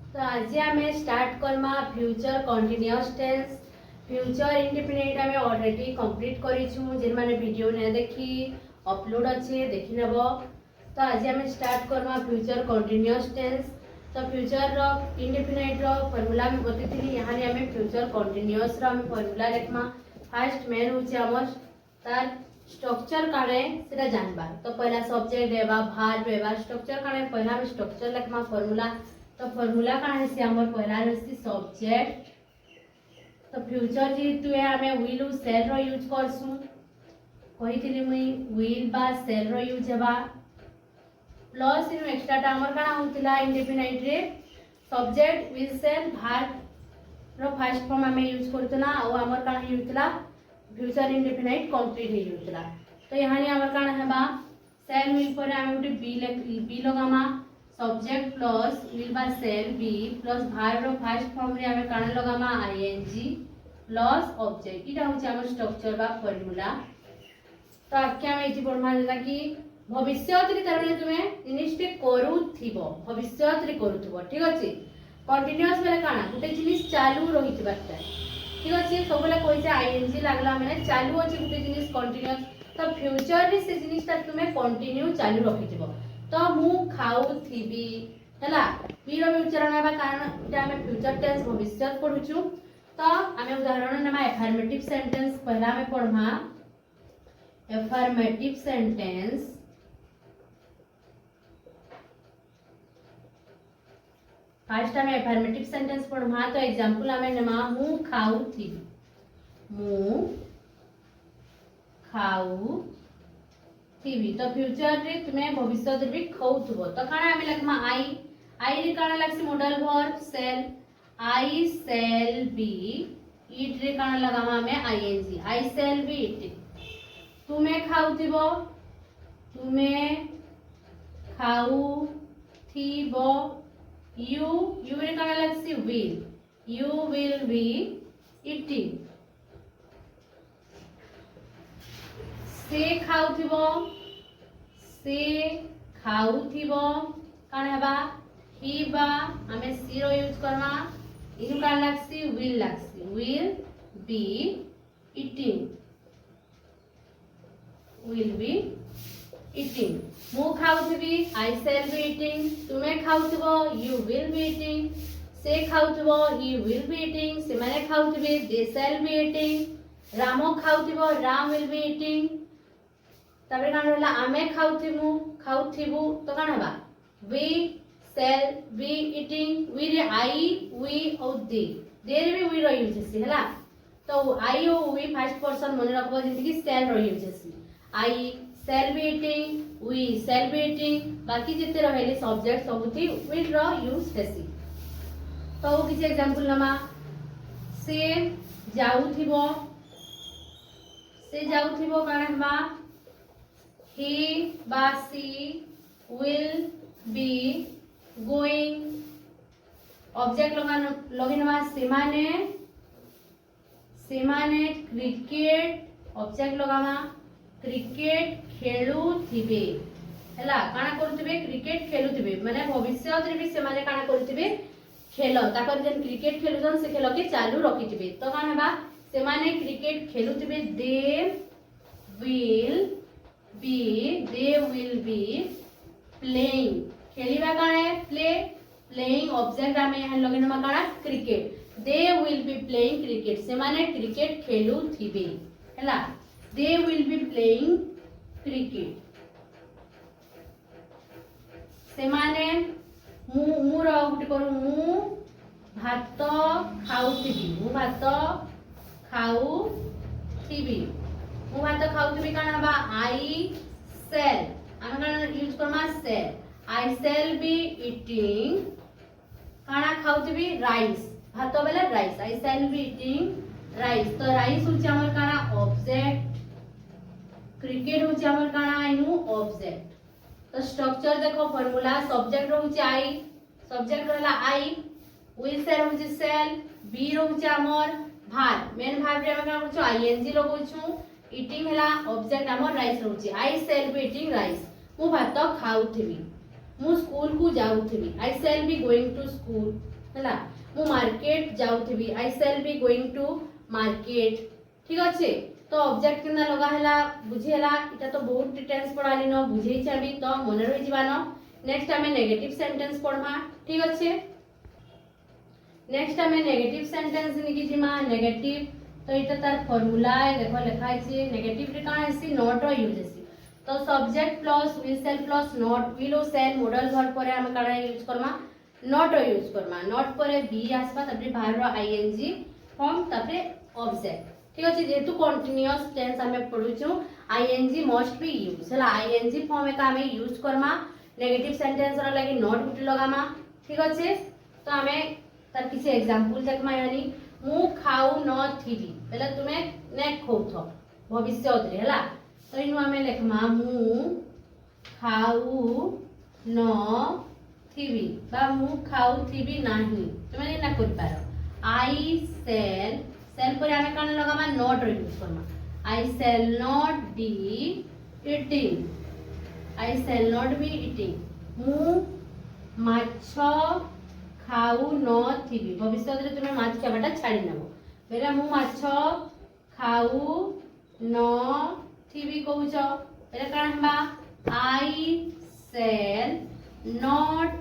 तो आज आम स्टार्ट करमा future continuous tense. Future independent आम ऑलरेडी कंप्लीट करिछु, जेन माने वीडियो ने देखी अपलोड अच्छे देखि नेब। तो आज आम स्टार्ट करमा फ्यूचर कंटिन्यूअस टेंस। तो फ्यूचर रो इंडिपेंडेंट रो फार्मूला में बतेथिली, यहाँ आम फ्यूचर कंटिन्यूअस रो आम फार्मूला लेखमा। फर्स्ट मेन होची हमर तार स्ट्रक्चर काणे सेटा जानबा। तो पहला सब्जेक्ट देबा, वर्ब देबा, स्ट्रक्चर काणे पहला हम स्ट्रक्चर लेखमा फार्मूला। तो फार्मूला काण हेसी हमर पहला रहसी सब्जेक्ट। तो फ्यूचर जेतु है हमें विल उ सेल रो यूज करसु। कहिथिली मुई विल बा सेल रो यूज हेबा प्लस इन एक्स्ट्रा टा हमर काण होतिला इंडिपेंडेंट रे सब्जेक्ट विल सेल वर्ब रो फर्स्ट फॉर्म हमें यूज करतना और हमर काण होतिला फ्यूचर इंडिपेंडेंट कंप्लीट हे होतिला। तो यहाँ हमर काण हेबा सेल विल पर हम उठी बी लगामा सब्जेक्ट प्लस विल बा सेल बी प्लस वर्ब रो फर्स्ट फॉर्म रे हमें काण लगामा आईएनजी प्लस ऑब्जेक्ट। इटा होची हमर स्ट्रक्चर बा फार्मूला। तो आके हम एठी पढमा जेता कि भविष्यत रे तारने तुमे जिनिस टे करूथिबो, भविष्यत रे करूथिबो, ठीक अछि। कंटीन्यूअस बेले काणा गुटे जिनिस चालू रहितबाटा, ठीक अछि। सबले कहिसे आईएनजी लागला माने चालू अछि गुटे जिनिस कंटीन्यूअस। तो फ्यूचर रे से जिनिसटा तुमे कंटिन्यू चालू रखिथिबो। तो मु खाउथिबी हला बी रो उच्चारण हेबा, कारण इटा हमें फ्यूचर टेंस भविष्यत पढुछु। तो हमें उदाहरण नेमा एफर्मेटिव सेंटेंस। पहला हमें पढमा एफर्मेटिव सेंटेंस। फर्स्ट हमें एफर्मेटिव सेंटेंस पढमा। तो एग्जांपल हमें नेमा मु खाउथिबी, मु खाउ थीबी। तो फ्यूचर रे तुमे भविष्य रे भी खाउथबो। तो काना हमें लखमा आई, आई रे काना लागसी model verb shall, I shall be eat रे काना लगामा हमें ING I shall be eat. तुमे खाउथबो, तुमे खाउथीबो, यू रे काना लागसी will, you will be eating. से खाउथिबो, से खाउथिबो काण हेबा ही बा हमें सी रो यूज करवा। इनु काण लागसी विल लागसी, will be eating, will be eating. मु खाउथिबी आई सेल बी ईटिंग, तुमे खाउथिबो यू विल बी ईटिंग, से खाउथिबो ही विल बी ईटिंग, से माने खाउथिबे they shall be eating, Ram खाउथिबो राम विल बी ईटिंग। तबे काण होला आमे खाउथिबु। तो काण हेबा we shall be eating, we रे आई वी और दे रे भी वी रो यूज हेसी हला। तो आई और वी फर्स्ट पर्सन मन रखबो, जेंति कि सेल रो यूज हेसी। I shall be eating, we shall be eating, बाकी जेते रहले सब्जेक्ट सबथि वी रो यूज हेसी। तो किछ एग्जांपल नमा से जाउथिबो, से जाउथिबो काण हेबा he बा she will be going। Object लगिनवा सेमाने, सेमाने क्रिकेट ऑब्जेक्ट लगामा क्रिकेट खेलुथिबे हला। काना करूथिबे क्रिकेट खेलुथिबे माने भविष्यत रे भी सेमाने काना करूथिबे खेल ताकर जेन क्रिकेट खेलुछन से खेल के चालू रखिथिबे। तो काना हेबा सेमाने क्रिकेट खेलुथिबे, they will be playing। खेलिबा काणे प्ले, प्लेइंग ऑब्जेक्ट हमें यहाँ लगे नमा काणा cricket. they will be playing cricket, से माने क्रिकेट खेलुथिबे हला। they will be playing cricket, से माने मु रो गुटे करू मु भात खाउथिबी, मु भात खाउथिबी, मु भात खाउथिबी काण हबा आई सेल, हम काण यूज करमा shall, I shall be eating काणा खाउथिबी राइस, भात बेले rice, I shall be eating rice. तो राइस होची हमर काणा ऑब्जेक्ट, क्रिकेट होची हमर काणा इनु ऑब्जेक्ट। तो स्ट्रक्चर देखो फार्मूला सब्जेक्ट होची आई, सब्जेक्ट रहला आई, विल सेल होची सेल, बी होची हमर भात, मेन भात रे हम काण करछु आईएनजी लगोछु, ईटिंग हला ऑब्जेक्ट हमर राइस रहउची, I shall be eating rice. मु भात खाउथिबी, मु स्कूल को जाउथिबी, I shall be going to school हला मु मार्केट जाउथिबी I shall be going to market ठीक अच्छे तो ऑब्जेक्ट केना लगा हला बुझी हला इटा तो बहुत डिटेल्स पढ़ाली न बुझेई छबी तो मन रही जीवानो नेक्स्ट हमें नेगेटिव सेंटेंस पढ़मा ठीक अच्छे नेक्स्ट हमें नेगेटिव सेंटेंस निकी जिमा नेगेटिव तो इटा तार फार्मूला है देखो लिखाई छी नेगेटिव रे कान हेसी नॉट रो यूज हेसी तो subject plus will shall plus not will ओ सेल मॉडल वर्ब परे हम काना यूज करमा नॉट रो यूज करमा नॉट परे बी आसबा तबरे बाहर रो आईएनजी फॉर्म तबरे ऑब्जेक्ट ठीक अछि जेतु कंटीन्यूअस टेंस हमें पढुछु आईएनजी मस्ट बी यूज हला आईएनजी फॉर्म का हमें यूज करमा नेगेटिव सेंटेंस रो लागि नॉट गुटे लगामा ठीक अछि तो हमें तार किसी एग्जांपल देखमा यानी मु खाऊ न थिबी पहले तुमे ने खोथ भविष्य रे हला तो इनु हमें लिखमा मु खाऊ न थिबी बा मु खाऊ थिबी नाही तुमे ना कर पारो आई सेल सेल पर हमें कान लगामा नॉट रो यूज करमा I shall not be eating I shall not be eating मु माछ खाऊ न थिबी भविष्य रे तुमे माछ खाबाटा छाडी नबो बेला मु माछ खाऊ न थिबी कहूछ बेला कान हबा I shall not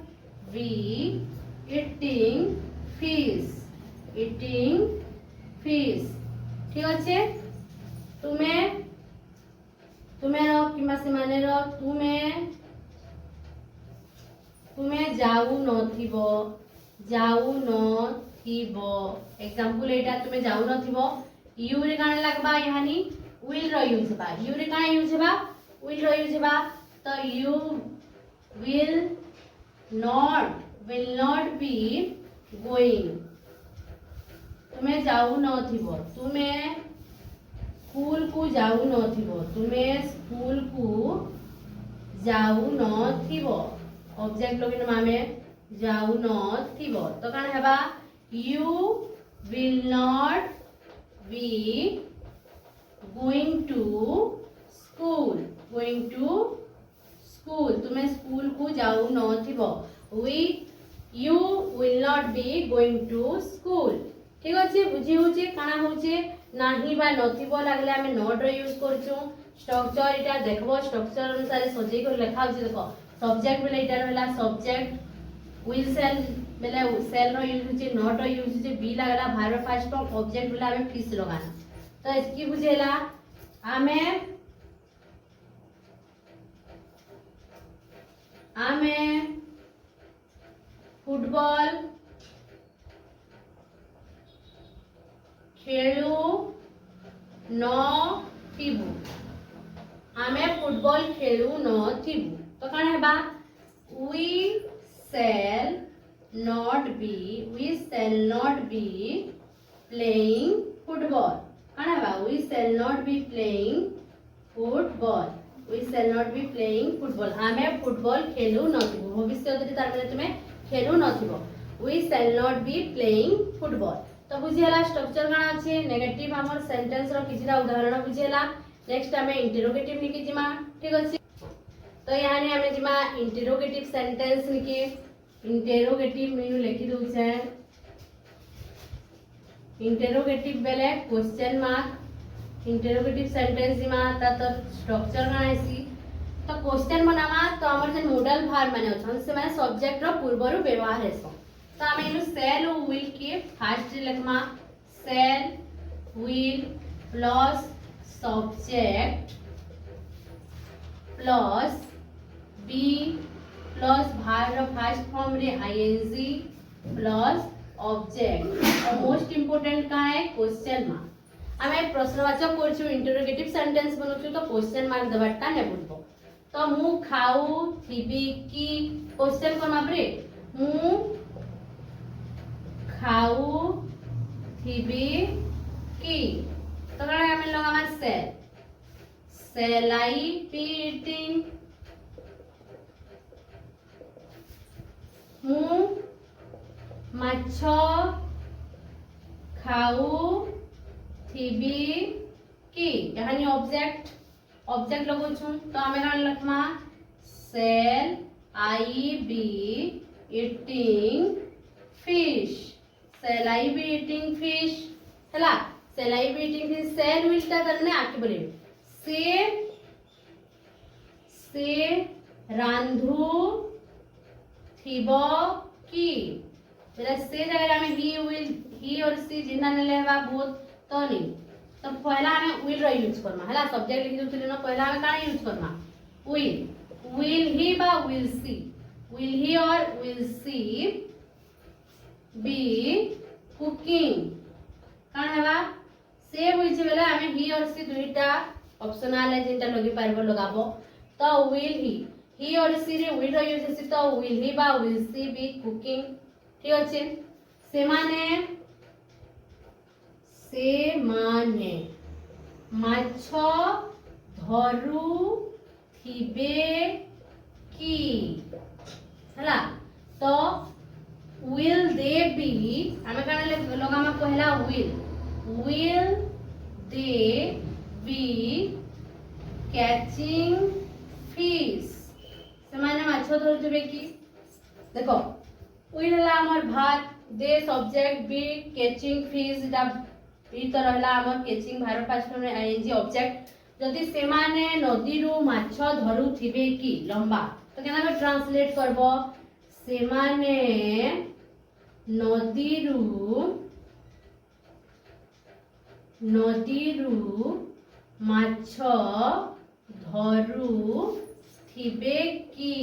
be eating fish ठीक अच्छे तुम्हें रो किमा से माने रो तुम्हें जाऊ न थिबो एग्जांपल एटा तुम्हें जाऊ न थिबो यू रे कान लागबा यानी विल रो यूज बा यू रे कान यूज बा विल रो यूज बा तो you will not be going तुम्हें जाऊ न थिबो तुम्हें स्कूल को जाऊ न थिबो तुम्हें स्कूल को जाऊ न थिबो ऑब्जेक्ट लोगिन मामे जाऊ न थिबो तो कान हेबा you will not be going to school तुम्हें स्कूल को जाऊ न थिबो you will not be going to school ठीक अच्छे बुझी होचे काना होचे नाही बा नथिबो लागले हमें नॉट रो यूज करछु स्ट्रक्चर इटा देखबो स्ट्रक्चर अनुसार सजे कर लिखा होचे देखो सब्जेक्ट बेले इटा रहला सब्जेक्ट विल सेल बेले सेल रो यूज होचे नॉट रो यूज होचे बी लागला भार फर्स्ट फॉर्म ऑब्जेक्ट बेले हमें फिश लगाना तो इसकी बुझेला हमें फुटबॉल खेलू न थिबु हमें फुटबॉल खेलू न थिबु तो कान हेबा we shall not be playing football कान हेबा we shall not be playing football हमें फुटबॉल खेलू न थिबु भविष्य रे तार माने तुमे खेलू न थिबो we shall not be playing football तो बुझियला स्ट्रक्चर काना अछि नेगेटिव हमर सेंटेंस रो किछिरा उदाहरण बुझियला नेक्स्ट हमें इंटरोगेटिव निकी जिमा ठीक अछि तो यानी हमें जिमा इंटरोगेटिव सेंटेंस निकी इंटरोगेटिव मीनु लिखि दउ छै इंटरोगेटिव बेले क्वेश्चन मार्क इंटरोगेटिव सेंटेंस जिमा ता तो स्ट्रक्चर काना आसी तो क्वेश्चन बनावा तो हमर जे मॉडल भार माने अछन से माने सब्जेक्ट रो पूर्व रो व्यवहार हेसो तो हमें इनु सेल और विल के फर्स्ट लिखमा shall will plus subject plus be plus भार फर्स्ट फॉर्म रे आईएनजी प्लस ऑब्जेक्ट और मोस्ट इंपोर्टेंट का है क्वेश्चन मार्क हमें प्रश्नवाचक करछु इंटरोगेटिव सेंटेंस बनउछु तो क्वेश्चन मार्क देबाटा ने बुझबो तो मु खाऊ थिबी की क्वेश्चन कोन मापरे मु खाऊ थिबी की तो कण हमें लगामा सेल आई बी ईटिंग मु माछ खाऊ थिबी की यानी ऑब्जेक्ट लगोछु तो हमें कण लिखमा shall I be eating fish. Shall I be eating fish? ହେଲା shall I be eating fish shall will ଟା करने आके बोलेबे से रांधु थिब की बेला से जगह हमें ही और सी जिन्ना ने लेबा बहुत तो नहीं तो पहला हमें will रो यूज करना हैला सब्जेक्ट लिखि दउथिले न पहला हमें काना यूज करना will he बा will he or will she be cooking काना हेबा से बुझे बेला हमें ही और सी दुईटा ऑप्शनल है जिनटा लगी पारबो लगाबो तो will he और सी रे will रो यूज हेसी तो will he बा will she be cooking ठीक अछि सेमाने माछ धरु थिबे की हला तो will they be हमें काना लगामा पहला will they be catching fish सेमाने माछ धरु थिबे की देखो will हला हमर भात दे सब्जेक्ट बी कैचिंग फिश दा बी तो रहला हमर कैचिंग भार फास्ट में आईएनजी ऑब्जेक्ट जदि सेमाने नदी रु माछ धरु थिबे की लंबा तो केना के ट्रांसलेट करबो सेमाने नदी रु माछ धरु थिबे की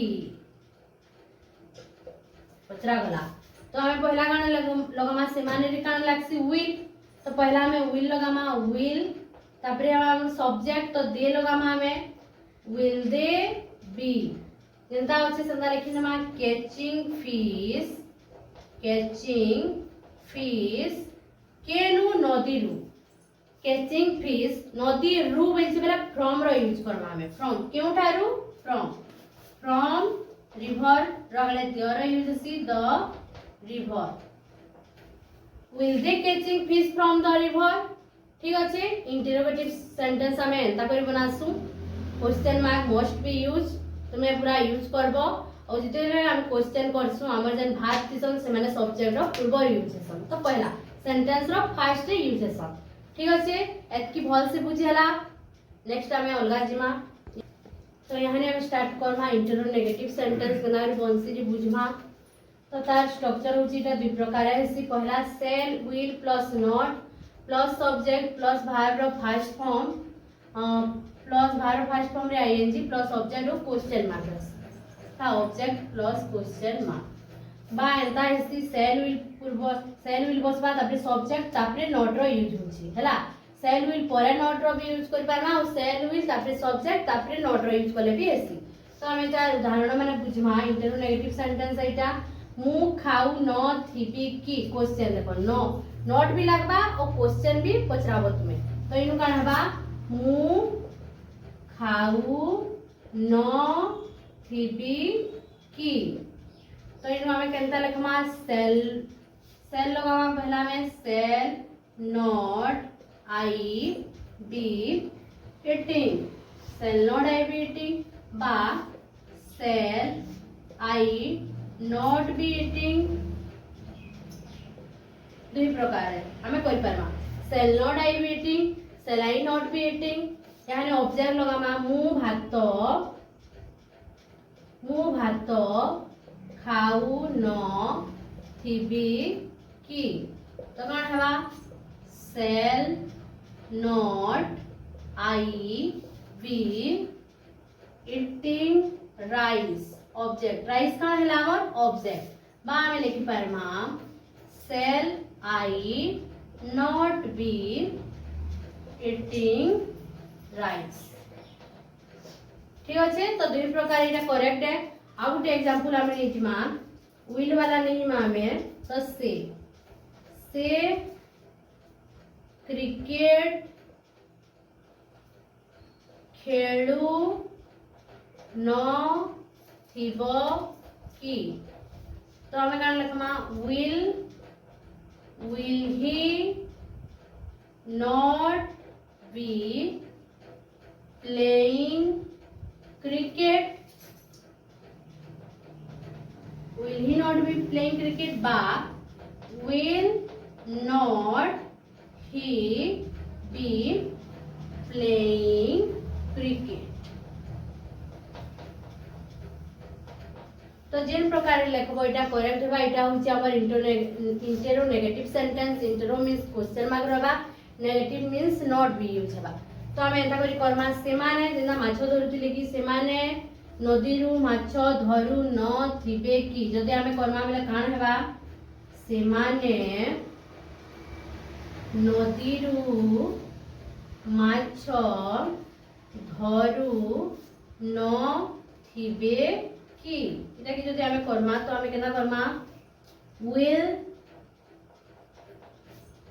पचरा गला तो हमें पहला गाना लगामा सेमाने रे काना लागसी will तो पहला हमें will लगामा will तापरे हम सब्जेक्ट तो दे लगामा हमें will they be जनता होचे संदा लिखिन मा catching fish केनु नदी रु catching fish नदी रु बेसी बेला from रो यूज करबा हमें from केउ थारु from river रगले there use see the river will they catching fish from the river ठीक अछि इंटरोगेटिव सेंटेंस हमें एंता करी बनासु question mark must be use तुमे पूरा यूज करबो और जिते हम क्वेश्चन करसु हमर जन भात दिसन से माने सब्जेक्ट रो पूर्व यूजेसन तो पहला सेंटेंस रो फर्स्ट यूजेसन ठीक अछि एतकी भल से बुझियला नेक्स्ट हमें अलगा जिमा तो यहाँ हम स्टार्ट करबा इंटरोगेटिव सेंटेंस बनार बनसी जे बुझमा तो तार स्ट्रक्चर होची ता दुई प्रकार है सी पहला shall will plus not plus subject plus verb रो फर्स्ट फॉर्म प्लस verb रो फर्स्ट फॉर्म रे ing प्लस ऑब्जेक्ट रो क्वेश्चन मार्क ता ऑब्जेक्ट प्लस क्वेश्चन मार्क बा एंता हेसी shall will बसबा तापरे सब्जेक्ट तापरे not रो यूज होची हैला shall will परे not रो भी यूज करि पारमा और shall will तापरे सब्जेक्ट तापरे not रो यूज करले भी हेसी तो हम एटा उदाहरण माने बुझमा इंटरोगेटिव सेंटेंस एटा मु खाऊ न थिबी की क्वेश्चन देखो नो नॉट भी लगबा और क्वेश्चन भी पचराबो तुमे तो इनु कान हबा मु खाऊ न थिबी की तो इनु हमें केनता लिखमा सेल लगावा पहला में shall not I be eating shall not I be eating बा shall I not be eating दुई प्रकार है हमें कोई परमा shall not I be eating shall I not be eating यानी ऑब्जेक्ट लगामा मु भात खाऊ न थिबी की तो कौन है shall not I be eating rice object rice का है लावर ऑब्जेक्ट बा में लिखि परमा shall I not be eating rice ठीक अच्छे तो दुई प्रकार इटा करेक्ट है आ गुटे एग्जांपल हमें निजिमा will वाला नहीं मा में तो से क्रिकेट खेलु न थिब की तो हमें कान लिखमा will he not be playing cricket will he not be playing cricket बा will not he be playing cricket। तो जेन प्रकार लिखबो एटा करेक्ट हेबा एटा होची हमर interro negative sentence. Interro means question mark रहबा, negative means not be use हेबा। तो हम एंता करी करमा सेमाने जेना माछ धरुथिले कि सेमाने नदीरु माछ धरु न थिबे कि। जदि हमें कर्मा बेले कान हेबा सेमाने नदीरु माछ धरु न थिबे कि। इटा कि जदि हमें कर्मा तो हमें केना Karma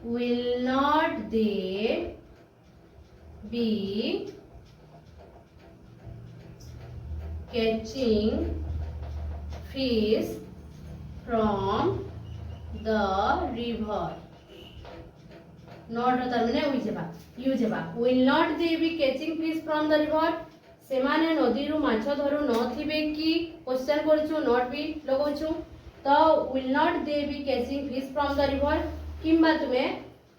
will not they be catching fish from the river। not तार माने यूज हेबा will not they be catching fish from the river। सेमाने नदीरु माछ धरु न थिबे कि क्वेश्चन करछु नॉट बी लगौछु। तो will not they be catching fish from the river किंबा तुमे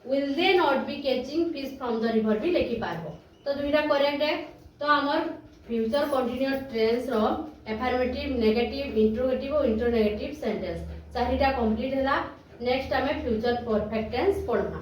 will they not be catching fish from the river भी लिखि पारबो। तो दुईटा करेक्ट है। तो हमर फ्यूचर कंटीन्यूअस टेंस रो एफर्मेटिव, नेगेटिव, इंट्रोगेटिव और इंट्रोनेगेटिव सेंटेंस चारिटा कंप्लीट हैला। नेक्स्ट हमें फ्यूचर परफेक्ट टेंस पढ़ना।